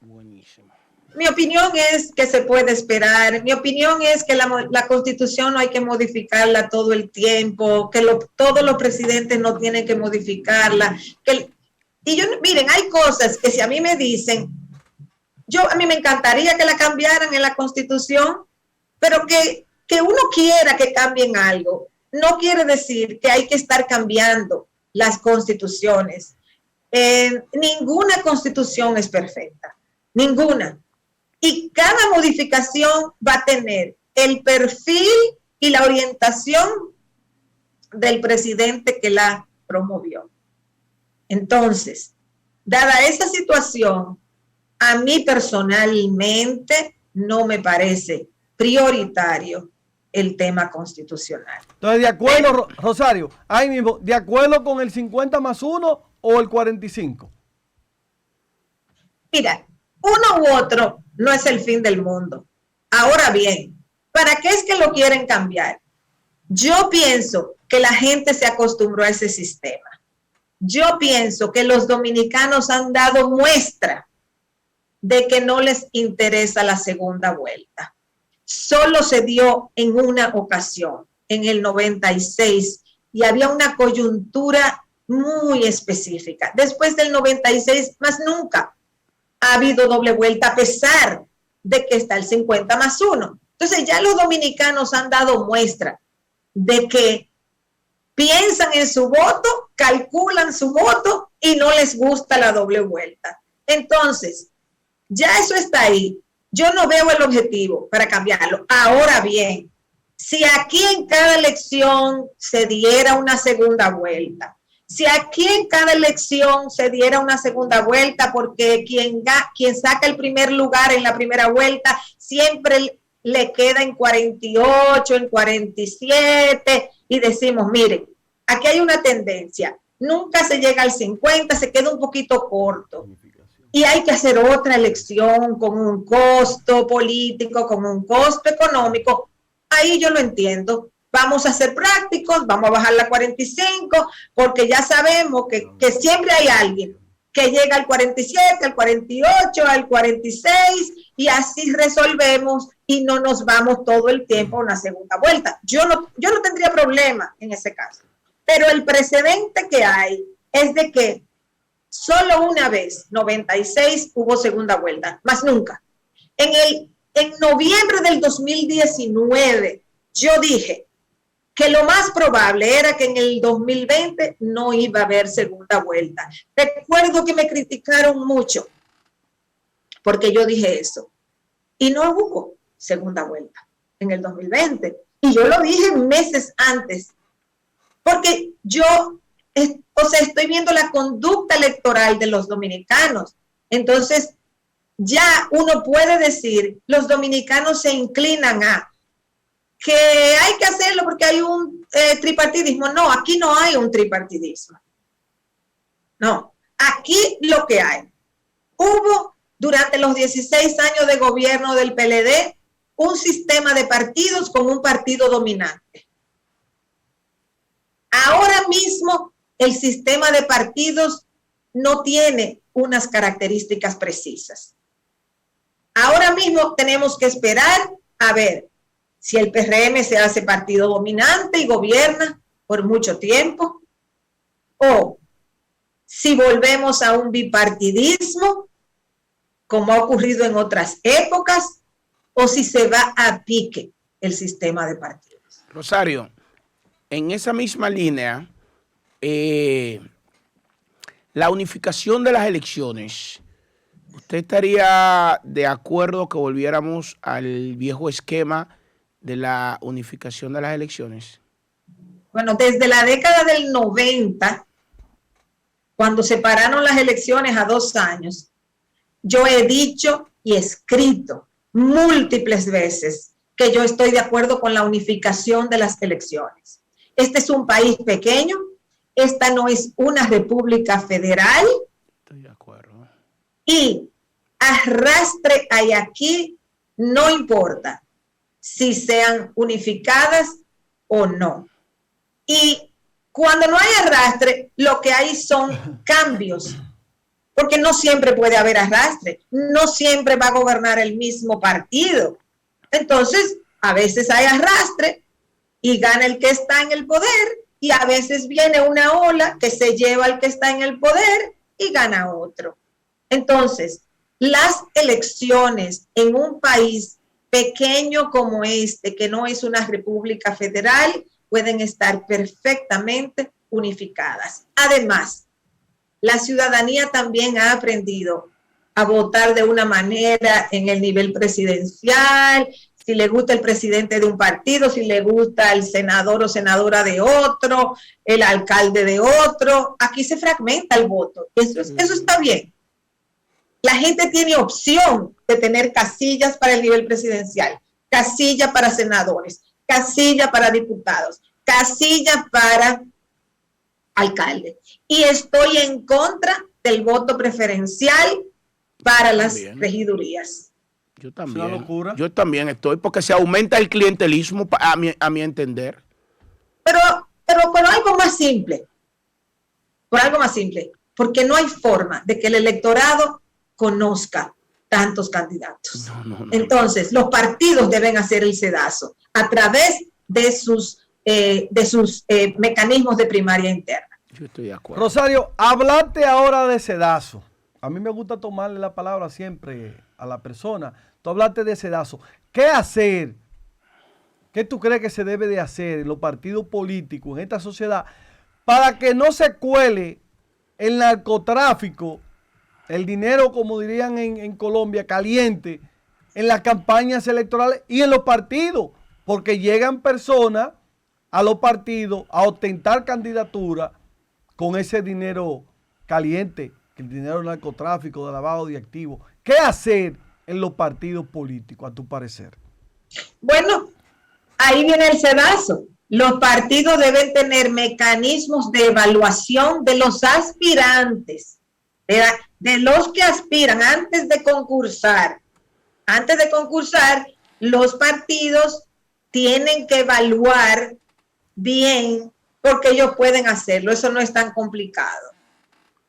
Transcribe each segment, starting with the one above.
Buenísimo. Mi opinión es que se puede esperar. Mi opinión es que la Constitución no hay que modificarla todo el tiempo, que todos los presidentes no tienen que modificarla. Miren, hay cosas que si a mí me dicen, a mí me encantaría que la cambiaran en la Constitución, pero que uno quiera que cambien algo, no quiere decir que hay que estar cambiando las constituciones. Ninguna constitución es perfecta, ninguna. Y cada modificación va a tener el perfil y la orientación del presidente que la promovió. Entonces, dada esa situación, a mí personalmente no me parece prioritario el tema constitucional. Entonces, de acuerdo, Rosario, ahí mismo, ¿de acuerdo con el 50+1 o el 45? Mira, uno u otro no es el fin del mundo. Ahora bien, ¿para qué es que lo quieren cambiar? Yo pienso que la gente se acostumbró a ese sistema. Yo pienso que los dominicanos han dado muestra de que no les interesa la segunda vuelta. Solo se dio en una ocasión, en el 96, y había una coyuntura muy específica. Después del 96, más nunca ha habido doble vuelta, a pesar de que está el 50+1. Entonces ya los dominicanos han dado muestra de que piensan en su voto, calculan su voto y no les gusta la doble vuelta. Entonces, ya eso está ahí. Yo no veo el objetivo para cambiarlo. Ahora bien, si aquí en cada elección se diera una segunda vuelta, si aquí en cada elección se diera una segunda vuelta, porque quien saca el primer lugar en la primera vuelta siempre le queda en 48, en 47, y decimos, miren, aquí hay una tendencia, nunca se llega al 50, se queda un poquito corto. Y hay que hacer otra elección con un costo político, con un costo económico. Ahí yo lo entiendo. Vamos a ser prácticos, vamos a bajar la 45, porque ya sabemos que siempre hay alguien que llega al 47, al 48, al 46, y así resolvemos y no nos vamos todo el tiempo a una segunda vuelta. Yo no tendría problema en ese caso. Pero el precedente que hay es de que solo una vez, 96, hubo segunda vuelta, más nunca. En noviembre del 2019, yo dije que lo más probable era que en el 2020 no iba a haber segunda vuelta. Recuerdo que me criticaron mucho porque yo dije eso. Y no hubo segunda vuelta en el 2020. Y yo lo dije meses antes. Porque yo estoy viendo la conducta electoral de los dominicanos. Entonces, ya uno puede decir, los dominicanos se inclinan a que hay que hacerlo porque hay un tripartidismo. No, aquí no hay un tripartidismo. No, aquí lo que hay. Hubo durante los 16 años de gobierno del PLD un sistema de partidos con un partido dominante. Ahora mismo el sistema de partidos no tiene unas características precisas. Ahora mismo tenemos que esperar a ver si el PRM se hace partido dominante y gobierna por mucho tiempo, o si volvemos a un bipartidismo, como ha ocurrido en otras épocas, o si se va a pique el sistema de partidos. Rosario, en esa misma línea, la unificación de las elecciones, ¿usted estaría de acuerdo que volviéramos al viejo esquema de la unificación de las elecciones? Bueno, desde la década del 90, cuando separaron las elecciones a 2 años, yo he dicho y escrito múltiples veces que yo estoy de acuerdo con la unificación de las elecciones. Este es un país pequeño, esta no es una república federal. Estoy de acuerdo. Y arrastre hay aquí, no importa si sean unificadas o no. Y cuando no hay arrastre, lo que hay son cambios porque no siempre puede haber arrastre, no siempre va a gobernar el mismo partido. Entonces, a veces hay arrastre y gana el que está en el poder, y a veces viene una ola que se lleva al que está en el poder y gana otro. Entonces, las elecciones en un país pequeño como este, que no es una república federal, pueden estar perfectamente unificadas. Además, la ciudadanía también ha aprendido a votar de una manera en el nivel presidencial, si le gusta el presidente de un partido, si le gusta el senador o senadora de otro, el alcalde de otro. Aquí se fragmenta el voto. Eso está bien. La gente tiene opción de tener casillas para el nivel presidencial, casilla para senadores, casilla para diputados, casilla para alcaldes. Y estoy en contra del voto preferencial para las regidurías. Yo también. Una locura. Yo también estoy, porque se aumenta el clientelismo, a mi entender. Pero por algo más simple. Por algo más simple. Porque no hay forma de que el electorado conozca tantos candidatos. Entonces, los partidos deben hacer el sedazo a través de sus mecanismos de primaria interna. Yo estoy de acuerdo. Rosario, hablate ahora de sedazo. A mí me gusta tomarle la palabra siempre a la persona. Tú hablaste de sedazo. ¿Qué hacer? ¿Qué tú crees que se debe de hacer en los partidos políticos, en esta sociedad, para que no se cuele el narcotráfico, el dinero, como dirían en Colombia, caliente, en las campañas electorales y en los partidos? Porque llegan personas a los partidos a ostentar candidatura con ese dinero caliente, el dinero del narcotráfico, de lavado de activos. ¿Qué hacer en los partidos políticos, a tu parecer? Bueno, ahí viene el sedazo. Los partidos deben tener mecanismos de evaluación de los aspirantes, de los que aspiran antes de concursar. Antes de concursar, los partidos tienen que evaluar bien, porque ellos pueden hacerlo. Eso no es tan complicado.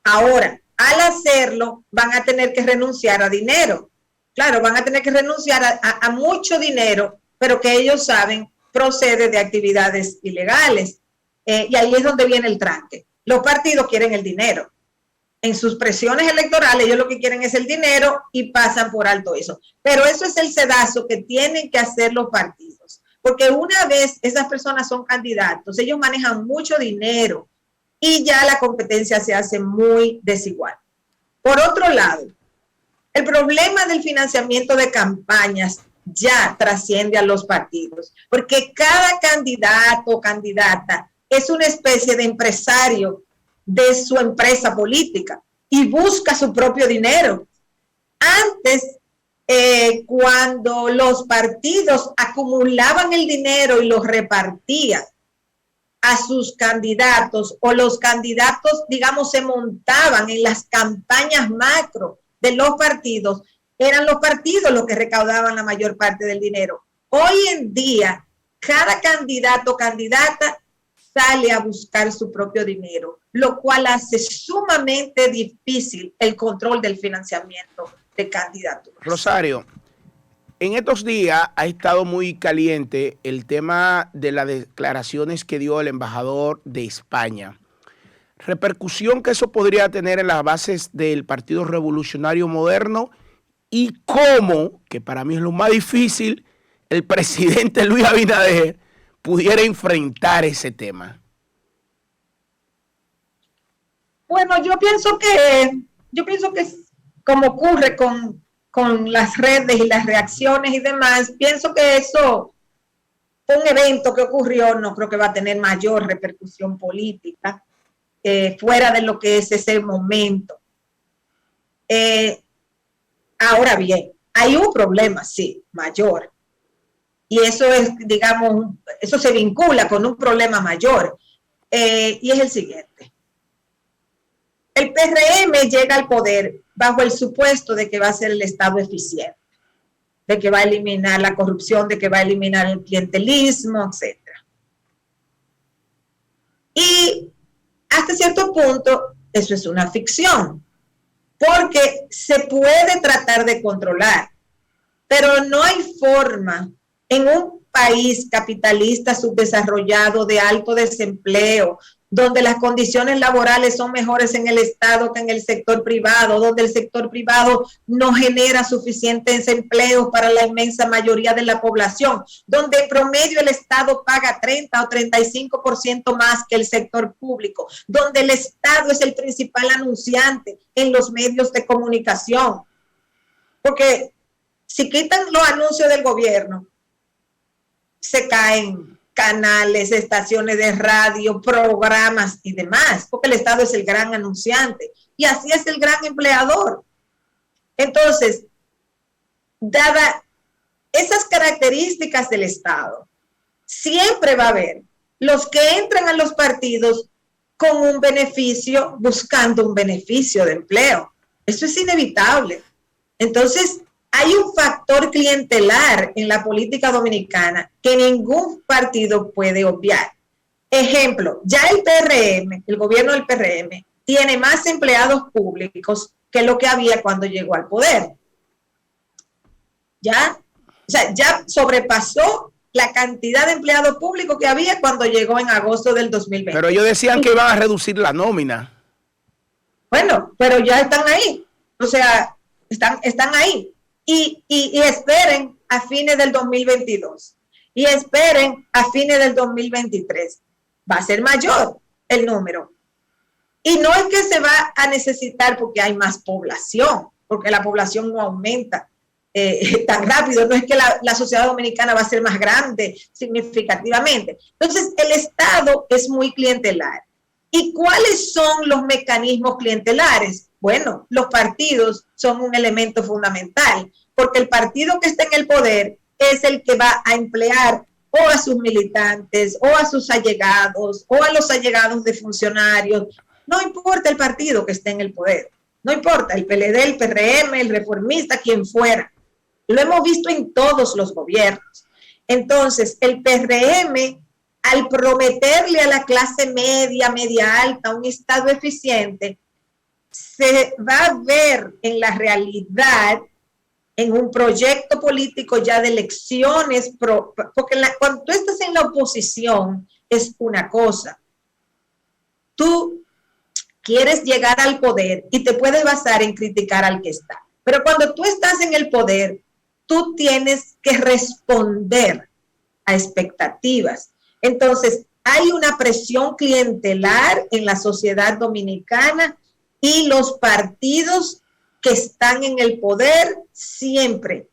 Ahora, al hacerlo, van a tener que renunciar a dinero. Claro, van a tener que renunciar a mucho dinero, pero que ellos saben procede de actividades ilegales. Y ahí es donde viene el tranque. Los partidos quieren el dinero. En sus presiones electorales, ellos lo que quieren es el dinero y pasan por alto eso. Pero eso es el sedazo que tienen que hacer los partidos. Porque una vez esas personas son candidatos, ellos manejan mucho dinero y ya la competencia se hace muy desigual. Por otro lado, el problema del financiamiento de campañas ya trasciende a los partidos, porque cada candidato o candidata es una especie de empresario de su empresa política y busca su propio dinero. Antes, cuando los partidos acumulaban el dinero y lo repartían a sus candidatos, o los candidatos, digamos, se montaban en las campañas macro de los partidos, eran los partidos los que recaudaban la mayor parte del dinero. Hoy en día, cada candidato o candidata sale a buscar su propio dinero, lo cual hace sumamente difícil el control del financiamiento de candidaturas. Rosario, en estos días ha estado muy caliente el tema de las declaraciones que dio el embajador de España. Repercusión que eso podría tener en las bases del Partido Revolucionario Moderno, y cómo, que para mí es lo más difícil, el presidente Luis Abinader pudiera enfrentar ese tema. Bueno, yo pienso que como ocurre con las redes y las reacciones y demás, pienso que eso, un evento que ocurrió, no creo que va a tener mayor repercusión política fuera de lo que es ese momento. Ahora bien, hay un problema, sí, mayor. Y eso es, digamos, eso se vincula con un problema mayor. Y es el siguiente. El PRM llega al poder bajo el supuesto de que va a ser el Estado eficiente, de que va a eliminar la corrupción, de que va a eliminar el clientelismo, etc. Y hasta cierto punto, eso es una ficción, porque se puede tratar de controlar, pero no hay forma en un país capitalista subdesarrollado de alto desempleo, donde las condiciones laborales son mejores en el Estado que en el sector privado, donde el sector privado no genera suficientes empleos para la inmensa mayoría de la población, donde en promedio el Estado paga 30 o 35% más que el sector público, donde el Estado es el principal anunciante en los medios de comunicación. Porque si quitan los anuncios del gobierno, se caen canales, estaciones de radio, programas y demás, porque el Estado es el gran anunciante y así es el gran empleador. Entonces, dadas esas características del Estado, siempre va a haber los que entran a los partidos con un beneficio, buscando un beneficio de empleo. Eso es inevitable. Entonces, hay un factor clientelar en la política dominicana que ningún partido puede obviar. Ejemplo, ya el PRM, el gobierno del PRM, tiene más empleados públicos que lo que había cuando llegó al poder. Ya sobrepasó la cantidad de empleados públicos que había cuando llegó en agosto del 2020. Pero ellos decían que iban a reducir la nómina. Bueno, pero ya están ahí. O sea, están ahí. Y esperen a fines del 2022 y esperen a fines del 2023. Va a ser mayor el número. Y no es que se va a necesitar porque hay más población, porque la población no aumenta tan rápido. No es que la sociedad dominicana va a ser más grande significativamente. Entonces, el Estado es muy clientelar. ¿Y cuáles son los mecanismos clientelares? Bueno, los partidos son un elemento fundamental, porque el partido que está en el poder es el que va a emplear o a sus militantes, o a sus allegados, o a los allegados de funcionarios. No importa el partido que esté en el poder, no importa, el PLD, el PRM, el Reformista, quien fuera. Lo hemos visto en todos los gobiernos. Entonces, el PRM, al prometerle a la clase media, media alta, un Estado eficiente, se va a ver en la realidad, en un proyecto político ya de elecciones, porque cuando tú estás en la oposición es una cosa. Tú quieres llegar al poder y te puedes basar en criticar al que está. Pero cuando tú estás en el poder, tú tienes que responder a expectativas. Entonces, hay una presión clientelar en la sociedad dominicana y los partidos que están en el poder siempre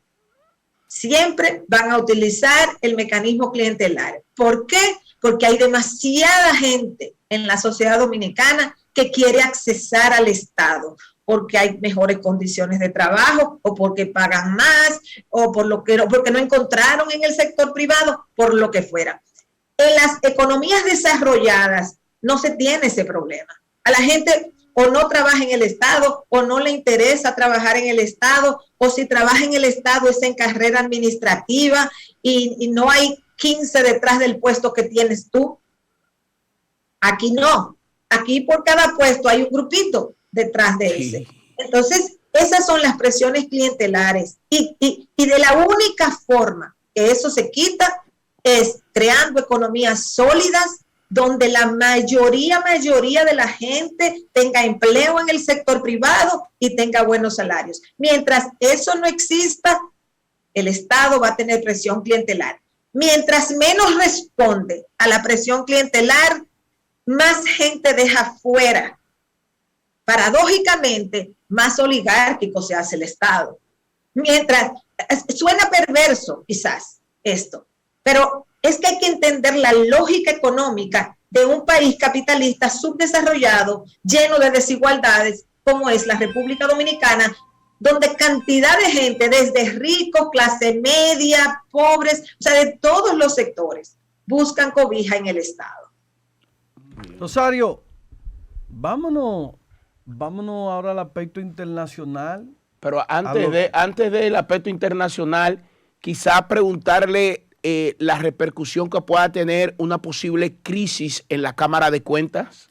van a utilizar el mecanismo clientelar. ¿Por qué? Porque hay demasiada gente en la sociedad dominicana que quiere accesar al Estado, porque hay mejores condiciones de trabajo, o porque pagan más, o porque no encontraron en el sector privado, por lo que fuera. En las economías desarrolladas no se tiene ese problema. A la gente o no trabaja en el Estado, o no le interesa trabajar en el Estado, o si trabaja en el Estado es en carrera administrativa y no hay 15 detrás del puesto que tienes tú. Aquí no. Aquí por cada puesto hay un grupito detrás de ese. Entonces, esas son las presiones clientelares. Y de la única forma que eso se quita es creando economías sólidas donde la mayoría de la gente tenga empleo en el sector privado y tenga buenos salarios. Mientras eso no exista, el Estado va a tener presión clientelar. Mientras menos responde a la presión clientelar, más gente deja fuera. Paradójicamente, más oligárquico se hace el Estado. Mientras, suena perverso quizás esto, pero es que hay que entender la lógica económica de un país capitalista subdesarrollado, lleno de desigualdades, como es la República Dominicana, donde cantidad de gente, desde ricos, clase media, pobres, o sea, de todos los sectores, buscan cobija en el Estado. Rosario, vámonos ahora al aspecto internacional. Pero antes del aspecto internacional, quizá preguntarle la repercusión que pueda tener una posible crisis en la Cámara de Cuentas.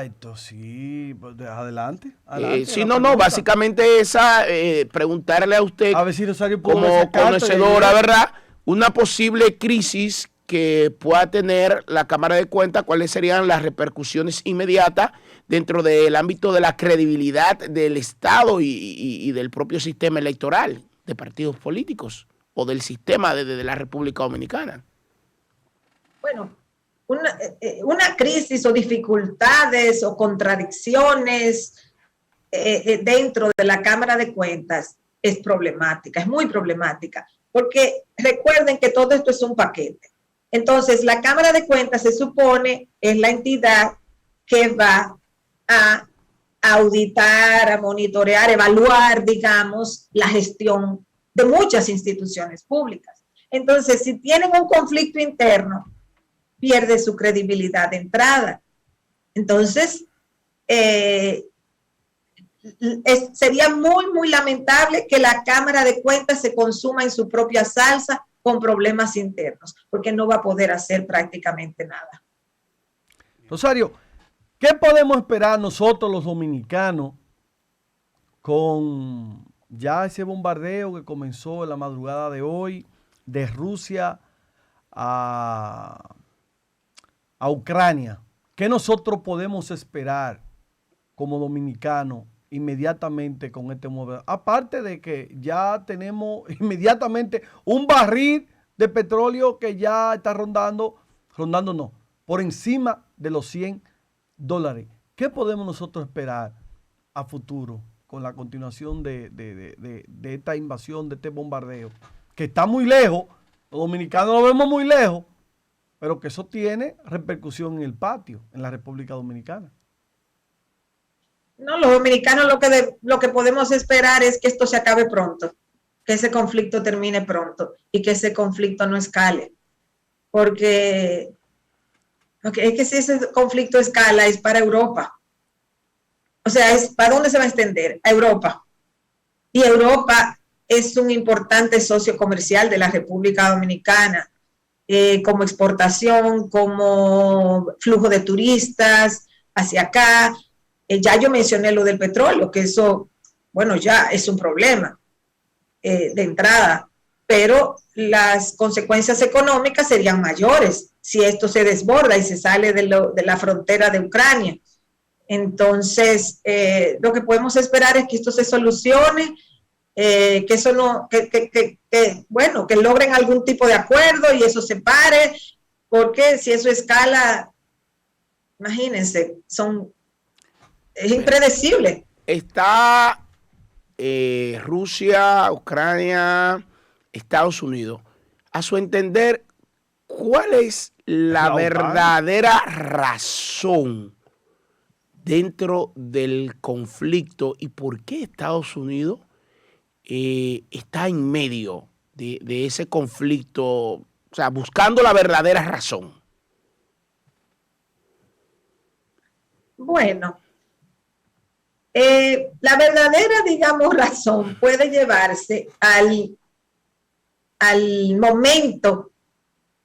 Esto sí, pues, adelante. Adelante Sí, la no, pregunta. básicamente esa, preguntarle a usted A ver si Rosario pudo ver como esa carta conocedora, de- ¿verdad? Una posible crisis que pueda tener la Cámara de Cuentas, cuáles serían las repercusiones inmediatas dentro del ámbito de la credibilidad del Estado y del propio sistema electoral de partidos políticos o del sistema de la República Dominicana. Bueno, una crisis o dificultades o contradicciones dentro de la Cámara de Cuentas es problemática, es muy problemática, porque recuerden que todo esto es un paquete. Entonces, la Cámara de Cuentas se supone es la entidad que va a auditar, a monitorear, evaluar, digamos, la gestión de muchas instituciones públicas. Entonces, si tienen un conflicto interno, pierde su credibilidad de entrada. Entonces, sería muy, muy lamentable que la Cámara de Cuentas se consuma en su propia salsa con problemas internos, porque no va a poder hacer prácticamente nada. Rosario, ¿qué podemos esperar nosotros los dominicanos con ya ese bombardeo que comenzó en la madrugada de hoy de Rusia a Ucrania? ¿Qué nosotros podemos esperar como dominicanos inmediatamente con este modelo? Aparte de que ya tenemos inmediatamente un barril de petróleo que ya está rondando no, por encima de los $100. ¿Qué podemos nosotros esperar a futuro con la continuación de esta invasión, de este bombardeo? Que está muy lejos, los dominicanos lo vemos muy lejos, pero que eso tiene repercusión en el patio, en la República Dominicana. No, los dominicanos lo que podemos esperar es que esto se acabe pronto, que ese conflicto termine pronto y que ese conflicto no escale. Porque es que si ese conflicto escala es para Europa. O sea, ¿para dónde se va a extender? A Europa. Y Europa es un importante socio comercial de la República Dominicana, como exportación, como flujo de turistas hacia acá. Ya yo mencioné lo del petróleo, que eso, bueno, ya es un problema de entrada, pero las consecuencias económicas serían mayores si esto se desborda y se sale de la frontera de Ucrania. Entonces, lo que podemos esperar es que esto se solucione, que eso no, bueno, que logren algún tipo de acuerdo y eso se pare, porque si eso escala, imagínense, es impredecible. Está Rusia, Ucrania, Estados Unidos. A su entender, ¿cuál es la verdadera razón dentro del conflicto y por qué Estados Unidos está en medio de ese conflicto, o sea, buscando la verdadera razón? Bueno, la verdadera, digamos, razón puede llevarse al momento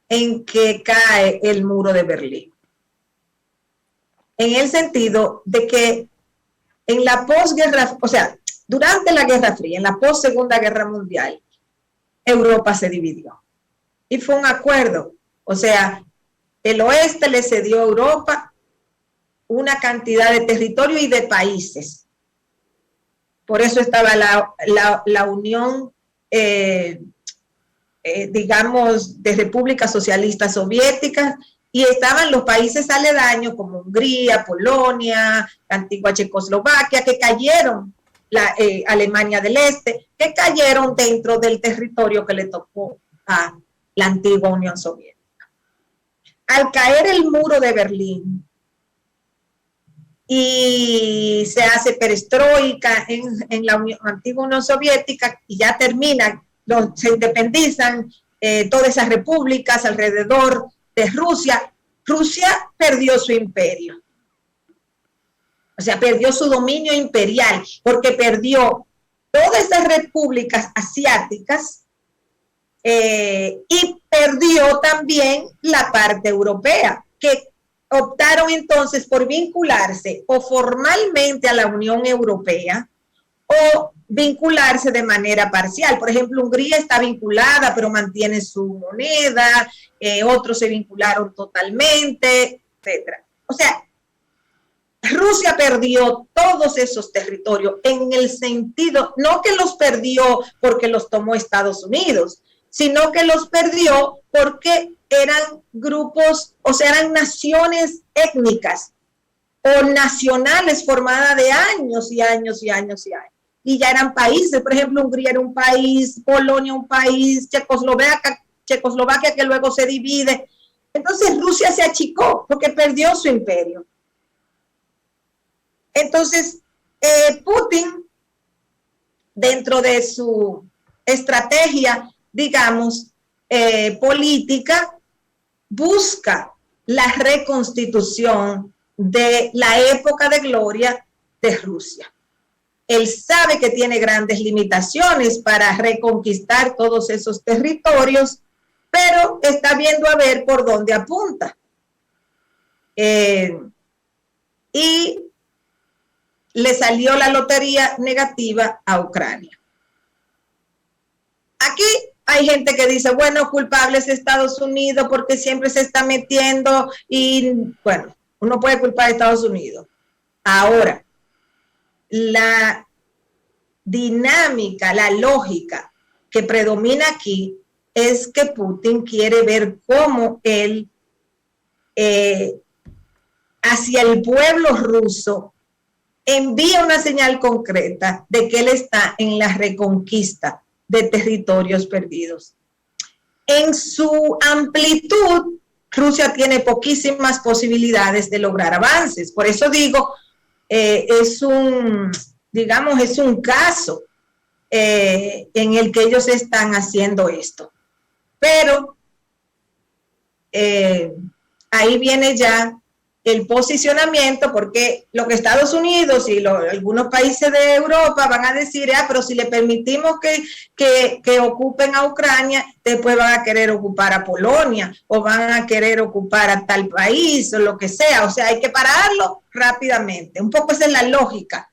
en que cae el muro de Berlín. En el sentido de que en la posguerra, o sea, durante la Guerra Fría, en la post-Segunda Guerra Mundial, Europa se dividió. Y fue un acuerdo. O sea, el oeste le cedió a Europa una cantidad de territorio y de países. Por eso estaba la Unión, digamos, de repúblicas socialistas soviéticas, y estaban los países aledaños como Hungría, Polonia, la antigua Checoslovaquia, que cayeron, Alemania del Este, que cayeron dentro del territorio que le tocó a la antigua Unión Soviética. Al caer el muro de Berlín y se hace perestroika en la antigua Unión Soviética y ya termina, se independizan todas esas repúblicas alrededor de Rusia, Rusia perdió su imperio. O sea, perdió su dominio imperial, porque perdió todas esas repúblicas asiáticas y perdió también la parte europea, que optaron entonces por vincularse o formalmente a la Unión Europea o vincularse de manera parcial. Por ejemplo, Hungría está vinculada, pero mantiene su moneda, otros se vincularon totalmente, etc. O sea, Rusia perdió todos esos territorios en el sentido, no que los perdió porque los tomó Estados Unidos, sino que los perdió porque eran grupos, o sea, eran naciones étnicas o nacionales formadas de años y años y años y años. Y ya eran países, por ejemplo, Hungría era un país, Polonia un país, Checoslovaquia que luego se divide. Entonces Rusia se achicó porque perdió su imperio. Entonces, Putin, dentro de su estrategia, digamos, política, busca la reconstitución de la época de gloria de Rusia. Él sabe que tiene grandes limitaciones para reconquistar todos esos territorios, pero está viendo a ver por dónde apunta. Y le salió la lotería negativa a Ucrania. Aquí hay gente que dice, bueno, culpable es Estados Unidos porque siempre se está metiendo y, bueno, uno puede culpar a Estados Unidos. Ahora, la dinámica, la lógica que predomina aquí es que Putin quiere ver cómo él, hacia el pueblo ruso, envía una señal concreta de que él está en la reconquista de territorios perdidos. En su amplitud, Rusia tiene poquísimas posibilidades de lograr avances. Por eso digo, es un caso en el que ellos están haciendo esto. Pero ahí viene ya el posicionamiento, porque lo que Estados Unidos y algunos países de Europa van a decir, pero si le permitimos que ocupen a Ucrania, después van a querer ocupar a Polonia o van a querer ocupar a tal país o lo que sea. O sea, hay que pararlo rápidamente. Un poco esa es la lógica